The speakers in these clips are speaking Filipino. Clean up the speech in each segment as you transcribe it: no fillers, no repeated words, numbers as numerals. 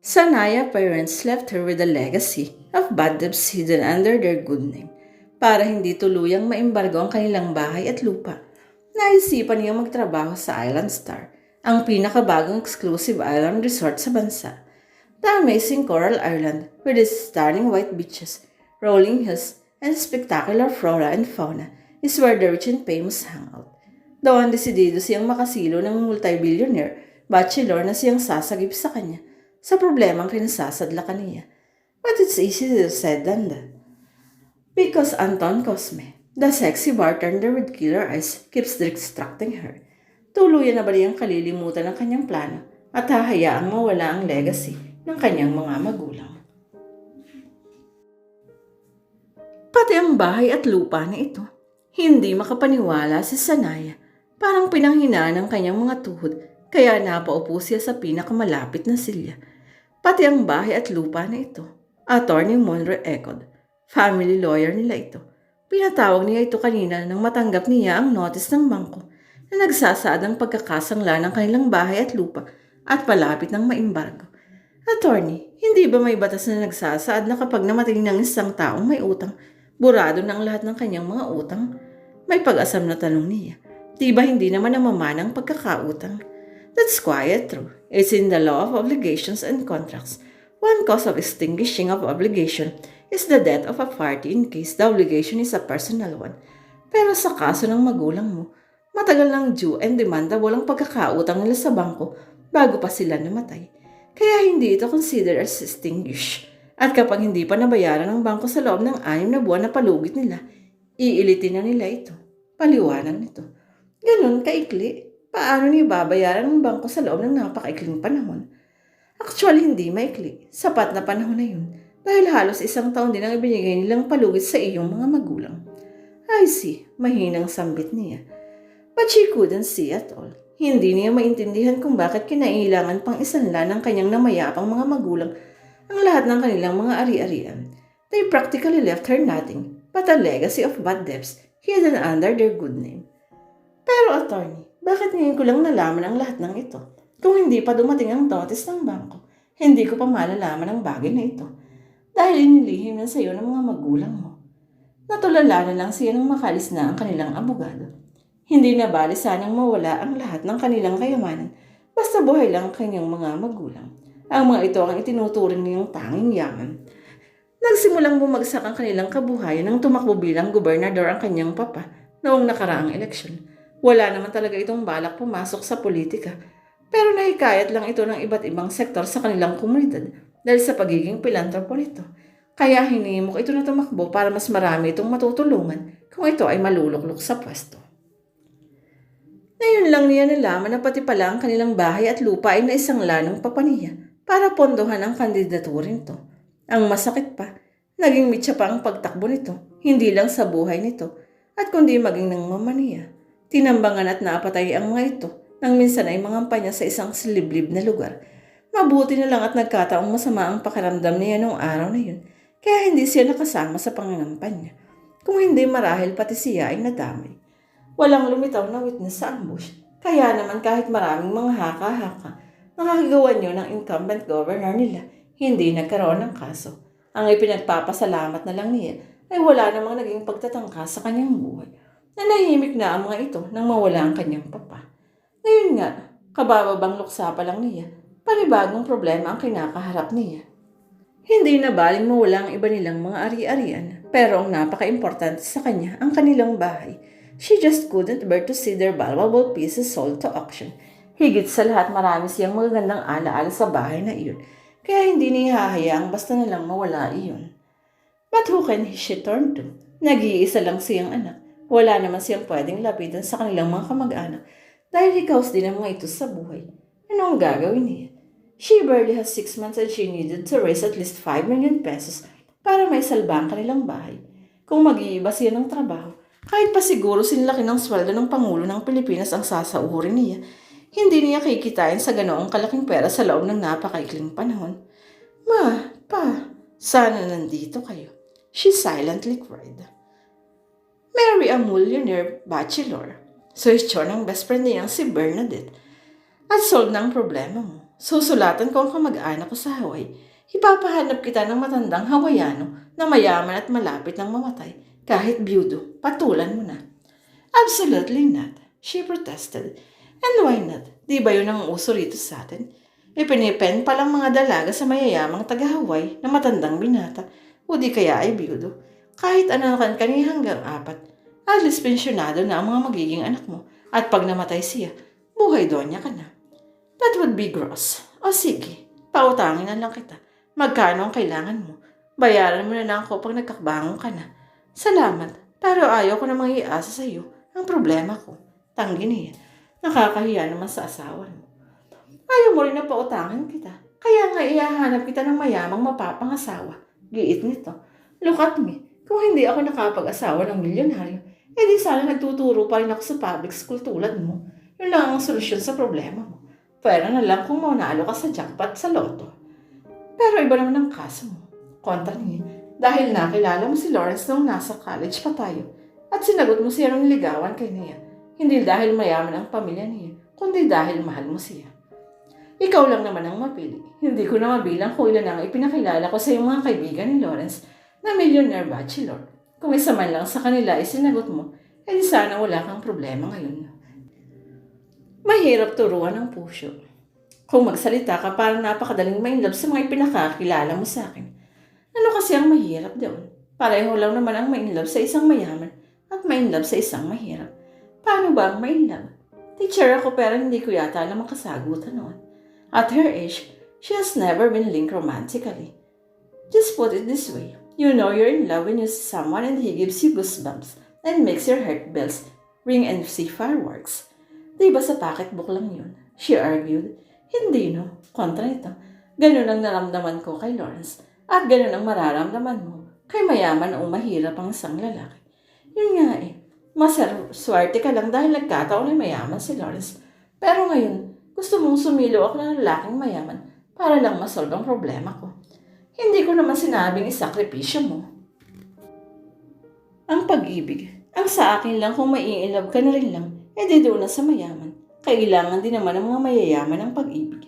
Sanaya parents left her with a legacy of bad debts hidden under their good name para hindi tuluyang maimbargo ang kanilang bahay at lupa. Naisipan niyang magtrabaho sa Island Star, ang pinakabagong exclusive island resort sa bansa. The amazing Coral Island with its stunning white beaches, rolling hills, and spectacular flora and fauna is where the rich and famous hang out. Doon desidido siyang makasilo ng multi-billionaire bachelor na siyang sasagip sa kanya sa problemang kinasasadla kaniya. But it's easier said than done. Because Anton Cosme, the sexy bartender with killer eyes, keeps distracting her. Tuluyan na ba niyang kalilimutan ang kanyang plano at hahayaang mawala ang legacy ng kanyang mga magulang. Pati ang bahay at lupa na ito, hindi makapaniwala si Sanaya. Parang pinanghinaan ng kanyang mga tuhod kaya napaupo siya sa pinakamalapit na silya. Pati ang bahay at lupa na ito, Attorney Monroe echoed. Family lawyer nila ito. Pinatawag niya ito kanina nang matanggap niya ang notice ng bangko na nagsasaad ng pagkakasangla ng kanilang bahay at lupa at palapit ng maimbargo. Attorney, hindi ba may batas na nagsasaad na kapag namatay ng isang taong may utang, burado ng lahat ng kanyang mga utang? May pag-asam na tanong niya. Di ba hindi naman namamana ang pagkakautang? That's quite true. It's in the law of obligations and contracts. One cause of extinguishing of obligation is the death of a party in case the obligation is a personal one. Pero sa kaso ng magulang mo, matagal ng due and demanda walang pagkakautang nila sa bangko bago pa sila namatay. Kaya hindi ito considered as extinguished. At kapag hindi pa nabayaran ng bangko sa loob ng 6 na buwan na palugit nila, iilitin na nila ito. Paliwanag nito. Ganun kaikli. Paano niya babayaran ng bangko sa loob ng napakaikling panahon? Actually, hindi maikli. Sapat na panahon na yun. Dahil halos 1 taon din ang ibinigay nilang palugit sa iyong mga magulang. I see. Mahinang sambit niya. But she couldn't see at all. Hindi niya maintindihan kung bakit kinailangan pang isanla ng kanyang namayapang mga magulang ang lahat ng kanilang mga ari-arian. They practically left her nothing but a legacy of bad debts hidden under their good name. Pero attorney, bakit ngayon ko lang nalaman ang lahat ng ito? Kung hindi pa dumating ang notice ng bangko, hindi ko pa malalaman ang bagay na ito. Dahil inilihim na sa iyo ng mga magulang mo. Natulala na lang siya nang makalis na ang kanilang abogado. Hindi na bali sanang mawala ang lahat ng kanilang kayamanan, basta buhay lang ang kanyang mga magulang. Ang mga ito ang itinuturing niyang tanging yaman. Nagsimulang bumagsak ang kanilang kabuhayan nang tumakbo bilang gobernador ang kanyang papa noong nakaraang eleksyon. Wala naman talaga itong balak pumasok sa politika, pero nahikayat lang ito ng iba't ibang sektor sa kanilang komunidad dahil sa pagiging pilantropo nito. Kaya hinimok ito na tumakbo para mas marami itong matutulungan kung ito ay maluluklok sa pwesto. Ngayon lang niya nalaman na pati pala ang kanilang bahay at lupa ay naisangla ng papa niya para pondohan ang kandidaturin to. Ang masakit pa, naging mitya pa ang pagtakbo nito, hindi lang sa buhay nito, at kundi maging ng mama niya. Tinambangan at napatay ang mga ito nang minsan ay mangampanya sa isang siliblib na lugar. Mabuti na lang at nagkataong masama ang pakiramdam niya noong araw na yun, kaya hindi siya nakasama sa pangangampanya. Kung hindi marahil pati siya ay nadamay. Walang lumitaw na witness sa ambush, kaya naman kahit maraming mga haka-haka, nakakagawa niyo ng incumbent governor nila, hindi nagkaroon ng kaso. Ang ipinagpapasalamat na lang niya ay wala namang naging pagtatangka sa kanyang buhay. Nanahimik na ang mga ito nang mawala ang kanyang papa. Ngayon nga, kabababang luksa pa lang niya, panibagong problema ang kinakaharap niya. Hindi na baling mawala ang iba nilang mga ari-arian, pero ang napaka-importante sa kanya ang kanilang bahay. She just couldn't bear to see their valuable pieces sold to auction. Higit sa lahat marami siyang magagandang alaala sa bahay na iyon, kaya hindi niya hahayaang basta na lang mawala iyon. But who can she turn to? Nag-iisa lang siyang anak. Wala naman siyang pwedeng lapitan sa kanilang mga kamag-anak dahil hikaos din ang mga ito sa buhay. Anong gagawin niya? She barely has 6 months and she needed to raise at least 5 million pesos para may salba ang kanilang bahay. Kung mag-iiba siya ng trabaho, kahit pa siguro sinlaki ng sweldo ng Pangulo ng Pilipinas ang sasauhurin niya, hindi niya kikitain sa ganoong kalaking pera sa loob ng napakaikling panahon. Ma, pa, sana nandito kayo. She silently cried. Marry a millionaire bachelor. Suwestyon ng best friend niyang si Bernadette. At solve na ang problema mo. Susulatan ko ang kamag-anak ko sa Hawaii. Ipapahanap kita ng matandang Hawaiano na mayaman at malapit ng mamatay. Kahit byudo, patulan mo na. Absolutely not, she protested. And why not? Di ba yun ang uso rito sa atin? Ipinipen palang mga dalaga sa mayayamang taga-Hawaii na matandang binata o di kaya ay byudo. Kahit ano kan kani hanggang 4. At least pensyonado na ang mga magiging anak mo. At pag namatay siya, buhay donya ka na. That would be gross. O sige, pautangin na lang kita. Magkano ang kailangan mo? Bayaran mo na lang ako pag nagkakbangon ka na. Salamat, pero ayaw ko namang iasa sa iyo. Ang problema ko, tanggi niya. Nakakahiya naman sa asawa mo. Ayaw mo rin na pautangin kita. Kaya nga ihahanap kita ng mayamang mapapangasawa. Giit nito. Look at me. Kung hindi ako nakapag-asawa ng milyonaryo, edi sana nagtuturo pa rin ako sa public school tulad mo. Yun lang ang solusyon sa problema mo. Pwera na lang kung manalo ka sa jackpot sa loto. Pero iba naman ang kaso mo. Kontra niya. Dahil nakilala mo si Lawrence nung nasa college pa tayo. At sinagot mo siya nung niligawan kay Nia. Hindi dahil mayaman ang pamilya niya, kundi dahil mahal mo siya. Ikaw lang naman ang mapili. Hindi ko na mabilang kung ilan ang ipinakilala ko sa iyong mga kaibigan ni Lawrence na millionaire bachelor. Kung isa man lang sa kanila ay sinagot mo, edi sana wala kang problema ngayon. Mahirap turuan ng puso. Kung magsalita ka, parang napakadaling ma-inlove sa mga ipinakakilala mo sa akin. Ano kasi ang mahirap doon? Pareho lang naman ang ma-inlove sa isang mayaman at ma-inlove sa isang mahirap. Paano ba ang ma-inlove? Teacher ako pero hindi ko yata alam ang kasagutan noon. At her age, she has never been linked romantically. Just put it this way. You know you're in love when you see someone and he gives you goosebumps and makes your heart bells ring and see fireworks. Di ba sa pocketbook lang yun? She argued. Hindi no. Kontra nito. Ganun ang naramdaman ko kay Lawrence. At ganun ang mararamdaman mo kay mayaman o mahirap ang isang lalaki. Yun nga eh. Maswerte ka lang dahil nagkataon na mayaman si Lawrence. Pero ngayon, gusto mong sumilo ako ng lalaking mayaman para lang masolve ang problema ko. Hindi ko naman sinabing isakripisyo mo. Ang pag-ibig. Ang sa akin lang kung mai-inlove ka na rin lang, edi doon na sa mayaman. Kailangan din naman ng mga mayayaman ang pag-ibig.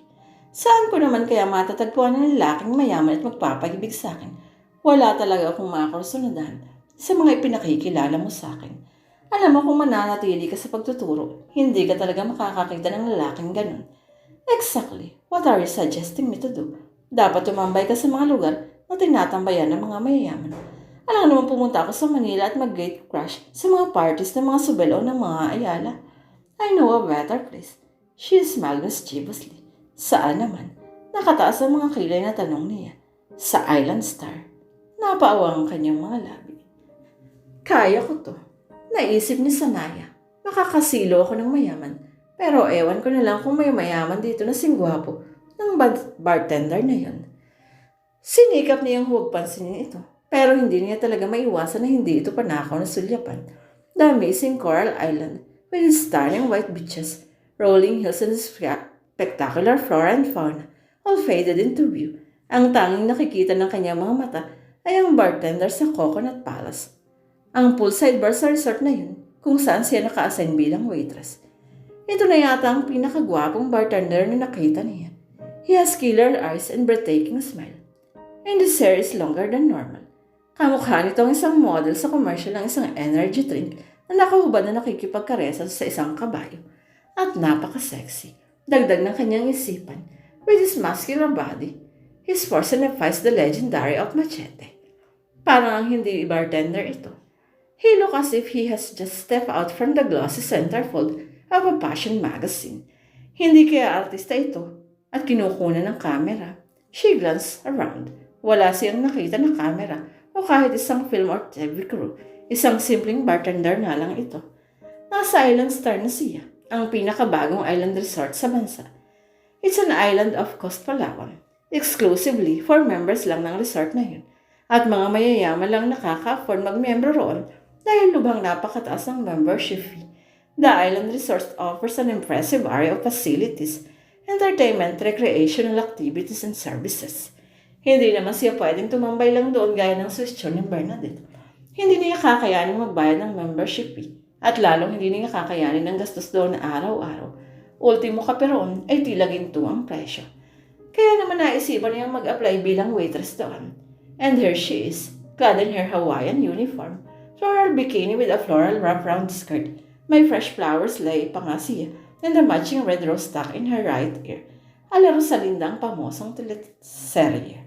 Saan ko naman kaya matatagpuan ng lalaking mayaman at magpapag-ibig sa akin? Wala talaga akong makakursunadahan sa mga ipinakikilala mo sa akin. Alam mo kung mananatili ka sa pagtuturo, hindi ka talaga makakakita ng lalaking ganun. Exactly. What are you suggesting me to do? Dapat tumambay ka sa mga lugar na tinatambayan ng mga mayayaman. Alam naman pumunta ako sa Manila at mag-gate crash sa mga parties ng mga Subel o ng mga Ayala. I know a better place. She smiled mischievously. Saan naman? Nakataas ang mga kilay na tanong niya. Sa Island Star. Napaawa ang kanyang mga labi. Kaya ko to. Naisip ni Sanaya. Makakasilo ako ng mayaman. Pero ewan ko na lang kung may mayaman dito na singgwapo ng bartender na yun. Sinikap niyang huwag pansinin ito. Pero hindi niya talaga maiwasan na hindi ito panakaw na sulyapan. The amazing Coral Island with its stunning white beaches, rolling hills and spectacular flora and fauna, all faded into view. Ang tanging nakikita ng kanyang mga mata ay ang bartender sa Coconut Palace. Ang poolside bar sa resort na yun, kung saan siya naka-assign bilang waitress. Ito na yata ang pinakagwapong bartender na nakita niya. He has killer eyes and breathtaking smile. And his hair is longer than normal. Kamukha nito ang isang model sa commercial ng isang energy drink na nakahubad na nakikipagkaresal sa isang kabayo. At napaka-sexy. Dagdag ng kanyang isipan. With his muscular body, he personifies the legendary of Machete. Parang ang hindi bartender ito. He looks as if he has just stepped out from the glossy centerfold of a fashion magazine. Hindi kaya artista ito at kinukunan ng kamera. She glanced around. Wala siyang nakita na kamera o kahit isang film or TV crew. Isang simpleng bartender na lang ito. Nasa Island Star na siya, ang pinakabagong island resort sa bansa. It's an island of Coast Palawan. Exclusively for members lang ng resort na yun. At mga mayayaman lang nakaka-afford mag-member roon dahil lubhang napakataas ang membership fee. The island resort offers an impressive array of facilities, entertainment, recreational activities, and services. Hindi naman siya pwedeng tumambay lang doon gaya ng suggestion ni Bernadette. Hindi niya kakayanin magbayad ng membership fee at lalong hindi niya kakayanin ng gastos doon na araw-araw. Ultimo ka pero ay tila ginto ang presyo. Kaya naman naisipan niyang mag-apply bilang waitress doon. And here she is, clad in her Hawaiian uniform, floral bikini with a floral wrap-round skirt. May fresh flowers lay pa nga siya, and a matching red rose stuck in her right ear. Alaro sa lindang pamosong teleserye.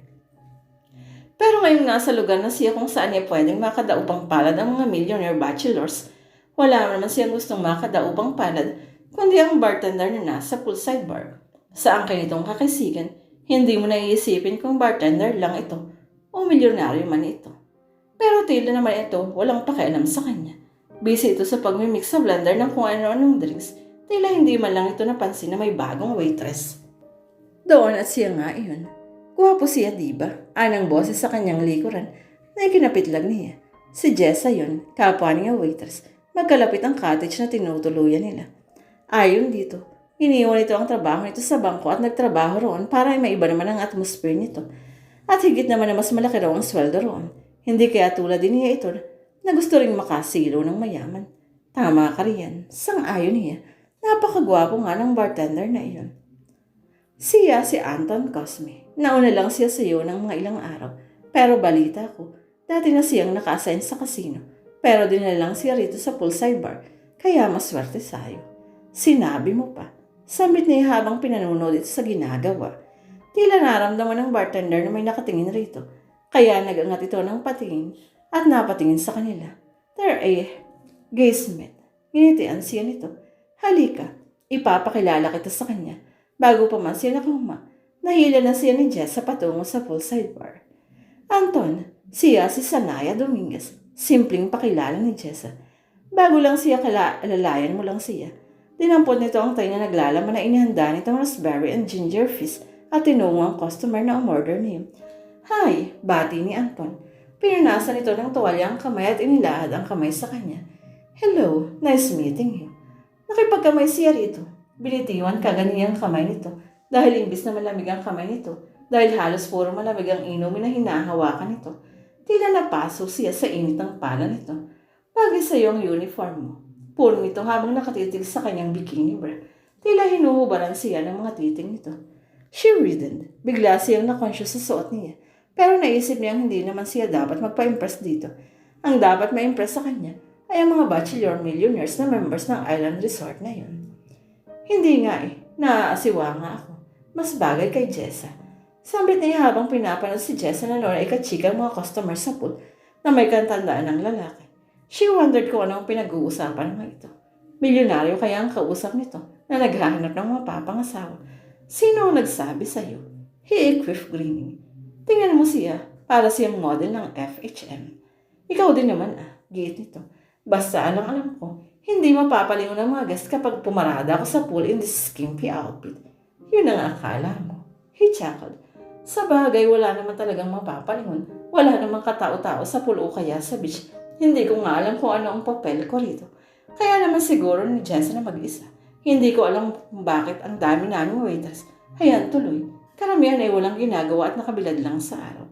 Pero ngayong nasa lugar na siya kung saan niya pwedeng makadaupang palad ang mga millionaire bachelors, wala naman siyang gustong makadaupang palad, kundi ang bartender na nasa poolside bar. Sa angkin nitong kakisigan, hindi mo naiisipin kung bartender lang ito o milyonaryo man ito. Pero tila naman ito walang pakialam sa kanya. Busy ito sa pagmimix sa blender ng kung ano-anong drinks, tila hindi man lang ito napansin na may bagong waitress. Doon at siya nga iyon. Guwapo siya, diba? Anang boses sa kanyang likuran na ikinapitlag niya. Si Jessa yun, kapwa niya waitress. Magkalapit ang cottage na tinutuluyan nila. Ayon dito, iniwan ito ang trabaho nito sa bangko at nagtrabaho roon para ay maiba naman ang atmosphere nito. At higit naman na mas malaki raw ang sweldo roon. Hindi kaya tulad din niya ito na gusto ring makasilo ng mayaman. Tama ka riyan, sang-ayon niya. Napakagwapo nga ng bartender na iyon. Siya si Anton Cosme. Nauna lang siya sa iyo ng mga ilang araw. Pero balita ko, dati na siyang naka-assign sa casino. Pero dinalang siya rito sa poolside bar. Kaya maswerte sayo. Sinabi mo pa. Sambit niya habang pinanunod ito sa ginagawa. Tila naramdaman ng bartender na may nakatingin rito. Kaya nagangat ito ng patingin at napatingin sa kanila. There Gaysmith. Ginitian siya nito. Halika, ipapakilala kita sa kanya. Bago pa man siya nakahuma, nahila na siya ni Jess sa patungo sa poolside bar. Anton, siya si Sanaya Dominguez. Simpleng pakilala ni Jessa. Bago lang siya alalayan mo lang siya. Dinampot nito ang tayo na naglalaman na inihanda nitong raspberry and ginger fizz at tinungo ang customer na umorder niya. Hi, bati ni Anton. Pinunasan ito ng tuwalya ang kamay at inilahad ang kamay sa kanya. Hello, nice meeting you. Nakipagkamay siya rito. Binitiwan kaganiyang kamay nito dahil imbis na malamig ang kamay nito dahil halos puro malamig ang inumin na hinahawakan nito. Tila napaso siya sa init ng pala nito. Bagay sa iyo ang uniform mo. Puro nito habang nakatitig sa kanyang bikini bra. Tila hinuhubaran siya ng mga titing nito. She reddened. Bigla siyang na-conscious sa suot niya. Pero naisip niyang hindi naman siya dapat magpa-impress dito. Ang dapat ma-impress sa kanya ay ang mga bachelor millionaires na members ng island resort na yun. Hindi nga naaasiwa nga ako. Mas bagay kay Jessa. Sambit niya habang pinapanood si Jessa na noon ay kachika mga customer sa pool na may kantandaan ng lalaki. She wondered kung anong pinag-uusapan ng ito. Milyonaryo kaya ang kausap nito na naghahanap ng mga papangasawa. Sino ang nagsabi sa'yo? He equipped grinning. Tingnan mo siya para siyang model ng FHM. Ikaw din naman giit nito. Basta alam ko, hindi mapapalingon ng mga guest kapag pumarada ako sa pool in this skimpy outfit. Yun ang akala mo. He chuckled. Sa bagay, wala naman talagang mapapalingon. Wala namang katao-tao sa pool o kaya sa beach. Hindi ko nga alam kung ano ang papel ko rito. Kaya naman siguro ni Jensen na mag-isa. Hindi ko alam kung bakit ang dami naming waiters. Hayan tuloy. Karamihan ay walang ginagawa at nakabilad lang sa araw.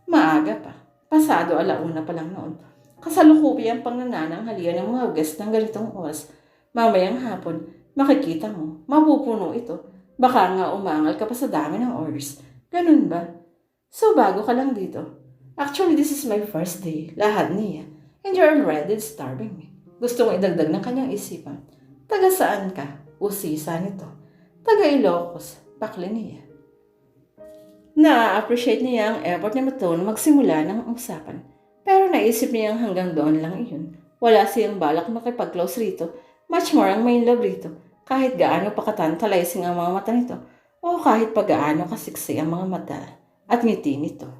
Maaga pa. Pasado 1:00 pa lang noon. Kasalukupiyang pangnanananghalian ng mga guest ng ganitong oras. Mamayang hapon, makikita mo, mapupuno ito. Baka nga umangal ka pa sa dami ng orders. Ganun ba? So bago ka lang dito. Actually, this is my first day. Lahad niya. And you're already starving me. Gusto mong idagdag ng kanyang isipan. Taga saan ka? Usisa nito. Taga Ilocos. Pakli niya. Na-appreciate niya ang effort ni Matone magsimula ng usapan. Pero naisip niyang hanggang doon lang iyon. Wala siyang balak makipag-close rito. Much more ang may love rito. Kahit gaano pa katantalizing ang mga mata nito. O kahit pa gaano kasiksi ang mga mata at ngiti nito.